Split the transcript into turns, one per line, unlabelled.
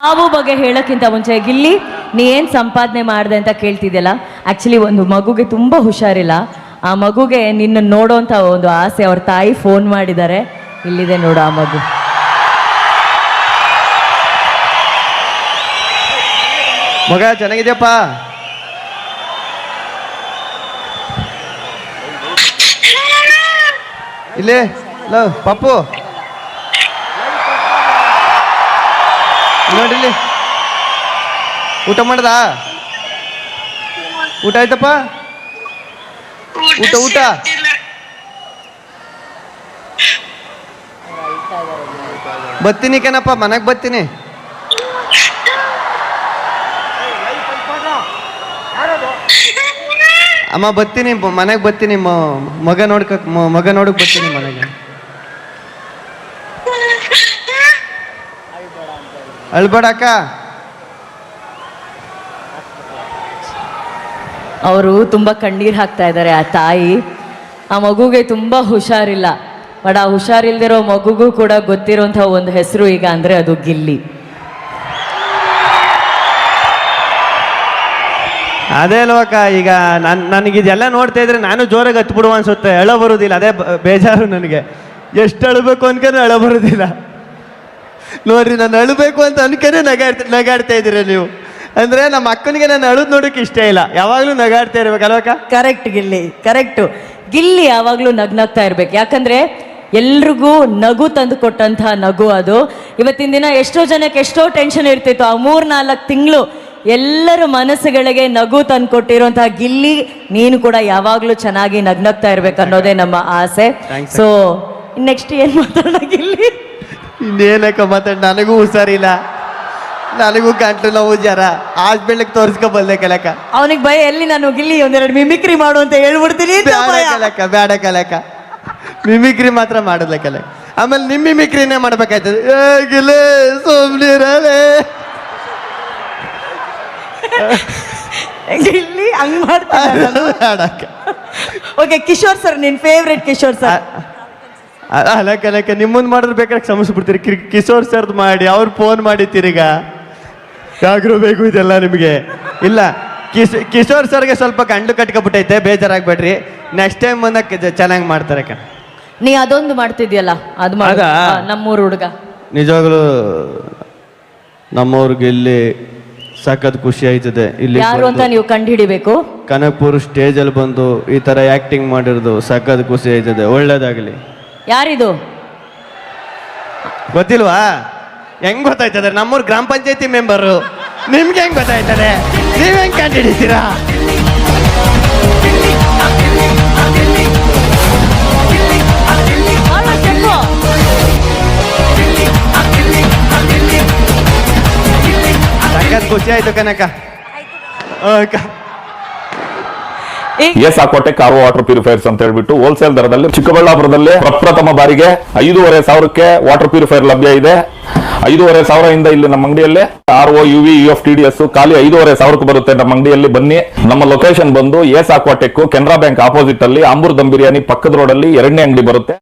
ಹಾವು ಬಗ್ಗೆ ಹೇಳೋಕ್ಕಿಂತ ಮುಂಚೆ ಗಿಲ್ಲಿ ನೀ ಏನು ಸಂಪಾದನೆ ಮಾಡಿದೆ ಅಂತ ಕೇಳ್ತಿದ್ಯಲ್ಲ, ಆ್ಯಕ್ಚುಲಿ ಒಂದು ಮಗುಗೆ ತುಂಬ ಹುಷಾರಿಲ್ಲ. ಆ ಮಗುಗೆ ನಿನ್ನ ನೋಡೋಂಥ ಒಂದು ಆಸೆ, ಅವ್ರ ತಾಯಿ ಫೋನ್ ಮಾಡಿದ್ದಾರೆ. ಇಲ್ಲಿದೆ ನೋಡು ಆ ಮಗು.
ಮಗ ಚೆನ್ನಾಗಿದ್ಯಪ್ಪ? ಇಲ್ಲಿ ಪಪ್ಪು ನೋಡಿಲ್ಲಿ, ಊಟ ಮಾಡ್ದ? ಊಟ ಆಯ್ತಪ್ಪ? ಊಟ ಊಟ ಬರ್ತೀನಿ ಕಣಪ್ಪ, ಮನೆಗೆ ಬರ್ತೀನಿ. ಅಮ್ಮ ಬರ್ತೀನಿ, ಮನೆಗೆ ಬರ್ತೀನಿ. ಮಗ ನೋಡಕ್ ಬರ್ತೀನಿ ಮನೆಗೆ. ಅಳ್ಬೇಡ ಅಕ್ಕ.
ಅವರು ತುಂಬ ಕಣ್ಣೀರು ಹಾಕ್ತಾ ಇದ್ದಾರೆ ಆ ತಾಯಿ. ಆ ಮಗುಗೆ ತುಂಬ ಹುಷಾರಿಲ್ಲ. ಬಟ್ ಆ ಹುಷಾರಿಲ್ದಿರೋ ಮಗುಗೂ ಕೂಡ ಗೊತ್ತಿರೋಂಥ ಒಂದು ಹೆಸರು ಈಗ ಅಂದರೆ ಅದು ಗಿಲ್ಲಿ.
ಅದೇ ಅಲ್ವಕ್ಕ, ಈಗ ನನಗಿದೆಲ್ಲ ನೋಡ್ತಾ ಇದ್ರೆ ನಾನು ಜೋರಾಗಿ ಹತ್ಬಿಡುವ ಅನ್ಸುತ್ತೆ. ಎಳ ಬರೋದಿಲ್ಲ, ಅದೇ ಬೇಜಾರು ನನಗೆ. ಎಷ್ಟು ಅಳಬೇಕು ಅನ್ಕೊಂಡ್ರೆ ಎಳ ಬರೋದಿಲ್ಲ. ನೋಡ್ರಿ, ನಾನು ಅಳಬೇಕು ಅಂತ ಅನ್ಕೊಂಡ್ರೆ ನಗಾಡ್ತಾ ಇದ್ದೀರ ನೀವು. ಅಂದ್ರೆ ನಮ್ಮ ಅಕ್ಕನಿಗೆ ನಾನು ಅಳುದ್ ನೋಡೋಕೆ ಇಷ್ಟ ಇಲ್ಲ, ಯಾವಾಗಲೂ ನಗಾಡ್ತಾ ಇರ್ಬೇಕಲ್ವಕ್ಕ?
Correct Gilli, correct. ಗಿಲ್ಲಿ ಯಾವಾಗಲೂ ನಗ್ನಗ್ತಾ ಇರ್ಬೇಕು. ಯಾಕಂದ್ರೆ ಎಲ್ರಿಗೂ ನಗು ತಂದು ಕೊಟ್ಟಂಥ ನಗು ಅದು. ಇವತ್ತಿನ ದಿನ ಎಷ್ಟೋ ಜನಕ್ಕೆ ಎಷ್ಟೋ ಟೆನ್ಷನ್ ಇರ್ತಿತ್ತು, ಆ 3-4 ತಿಂಗಳು ಎಲ್ಲರ ಮನಸ್ಸುಗಳಿಗೆ ನಗು ತಂದು ಕೊಟ್ಟಿರುವಂತಹ ಗಿಲ್ಲಿ, ನೀನು ಕೂಡ ಯಾವಾಗಲೂ ಚೆನ್ನಾಗಿ ನಗ್ನಗ್ತಾ ಇರ್ಬೇಕು ಅನ್ನೋದೇ ನಮ್ಮ ಆಸೆ. ಸೊ ನೆಕ್ಸ್ಟ್ ಏನ್ ಮಾತಾಡೋಣ ಗಿಲ್ಲಿ?
ಇನ್ನೇನಕ್ಕ ಮಾತಾಡ, ನನಗೂ ಹುಷಾರಿಲ್ಲ, ನನಗೂ ಗಂಟಲು ನೋವು, ಜರ ಹಾಸ್ಪಿಟ್ಲಿಗೆ ತೋರಿಸ್ಕೊ ಬಂದೆ ಕಲಕ.
ಅವನಿಗೆ ಭಯ ಎಲ್ಲಿ, ನಾನು ಗಿಲ್ಲಿ ಒಂದೆರಡು ಮಿಮಿಕ್ರಿ ಮಾಡು ಅಂತ ಹೇಳ್ಬಿಡ್ತೀನಿ.
ಬೇಡ ಕಲಕ, ಮಿಮಿಕ್ರಿ ಮಾತ್ರ ಮಾಡೋದ್ಲ ಕಲಕ. ಆಮೇಲೆ ನಿಮ್ಮ ಮಿಮಿಕ್ರಿನೇ ಮಾಡ್ಬೇಕಾಯ್ತದೆ. ಗಿಲ್ಲಿ ಸುಮ್ನಿರಲೇ
ಗಿಲ್ಲಿ ಹಂಗ್ ಮಾಡ್ತಾನೆ. ಓಕೆ, ಕಿಶೋರ್ ಸರ್, ನಿನ್ ಫೇವ್ರೆಟ್ ಕಿಶೋರ್ ಸರ್.
ಅಲ್ಲ ಕಲಕ, ನಿಮ್ಮಂದ್ ಮಾಡಿದ್ರೆ ಬೇಕಾದ್ರೆ ಕ್ಷಮಿಸ್ಬಿಡ್ತೀರಿ. ಕಿಶೋರ್ ಸರ್ದು ಮಾಡಿ ಅವ್ರು ಫೋನ್ ಮಾಡಿ ತಿರ್ಗ ಯಾಗ್ರೂ ಬೇಕು ಇದೆಲ್ಲ ನಿಮಗೆ. ಇಲ್ಲ, ಕಿಶೋರ್ ಸರ್ಗೆ ಸ್ವಲ್ಪ ಗಂಡು ಕಟ್ಕೊಬಿಟ್ಟೈತೆ, ಬೇಜಾರಾಗ್ಬೇಡ್ರಿ. ನೆಕ್ಸ್ಟ್ ಟೈಮ್ ಬಂದಾಗ ಚೆನ್ನಾಗಿ ಮಾಡ್ತಾರೆ ಕಣ.
ನೀ ಅದೊಂದು ಮಾಡ್ತಿದ್ಯಲ್ಲ, ಅದು ಮಾಡ. ನಮ್ಮೂರು ಹುಡುಗ
ನಿಜವಾಗ್ಲೂ ನಮ್ಮವ್ರಿಗೆ ಇಲ್ಲಿ ಸಖತ್ ಖುಷಿ ಆಯ್ತದೆ. ಇಲ್ಲಿ
ಯಾರು ಅಂತ ನೀವು ಕಂಡು ಹಿಡಿಬೇಕು.
ಕನಕಪುರ ಸ್ಟೇಜ್ ಅಲ್ಲಿ ಬಂದು ಈ ತರ ಆಕ್ಟಿಂಗ್ ಮಾಡಿರೋದು ಸಖತ್ ಖುಷಿ ಆಯ್ತದೆ. ಒಳ್ಳೇದಾಗ್ಲಿ.
ಯಾರಿದು
ಗೊತ್ತಿಲ್ವಾ? ಹೆಂಗ್ ಗೊತ್ತಾಯ್ತದೆ? ನಮ್ಮೂರ್ ಗ್ರಾಮ ಪಂಚಾಯತಿ ಮೆಂಬರು. ನಿಮ್ಗೆ ಹೆಂಗ್ ಗೊತ್ತಾಯ್ತದೆ? ನೀವ್ ಹೆಂಗ್ ಕಂಡು ಹಿಡಿತೀರಾ? ಸಖತ್ ಖುಷಿ ಆಯ್ತು Kanaka.
S Aquatech R water purifiers ಅಂತ ಹೇಳ್ಬಿಟ್ಟು ಹೋಲ್ಸೇಲ್ ದರದಲ್ಲಿ ಚಿಕ್ಕಬಳ್ಳಾಪುರದಲ್ಲಿ ಪ್ರಪ್ರಥಮ ಬಾರಿಗೆ 5,500ಕ್ಕೆ ವಾಟರ್ ಪ್ಯೂರಿಫೈರ್ ಲಭ್ಯ ಇದೆ. 5,500 ಇಲ್ಲಿ ನಮ್ಮ ಅಂಗಡಿಯಲ್ಲಿ RO UV UFTDS ಖಾಲಿ 5,500ಕ್ಕೆ ಬರುತ್ತೆ ನಮ್ಮ ಅಂಗಡಿಯಲ್ಲಿ. ಬನ್ನಿ. ನಮ್ಮ ಲೊಕೇಶನ್ ಬಂದು S Aquatech Canara bank opposite ಅಲ್ಲಿ ಆಂಬೂರ್ ದಮ್ ಬಿರಿಯಾನಿ ಪಕ್ಕದ ರೋಡ್ ಅಲ್ಲಿ 2ನೇ ಅಂಗಡಿ ಬರುತ್ತೆ.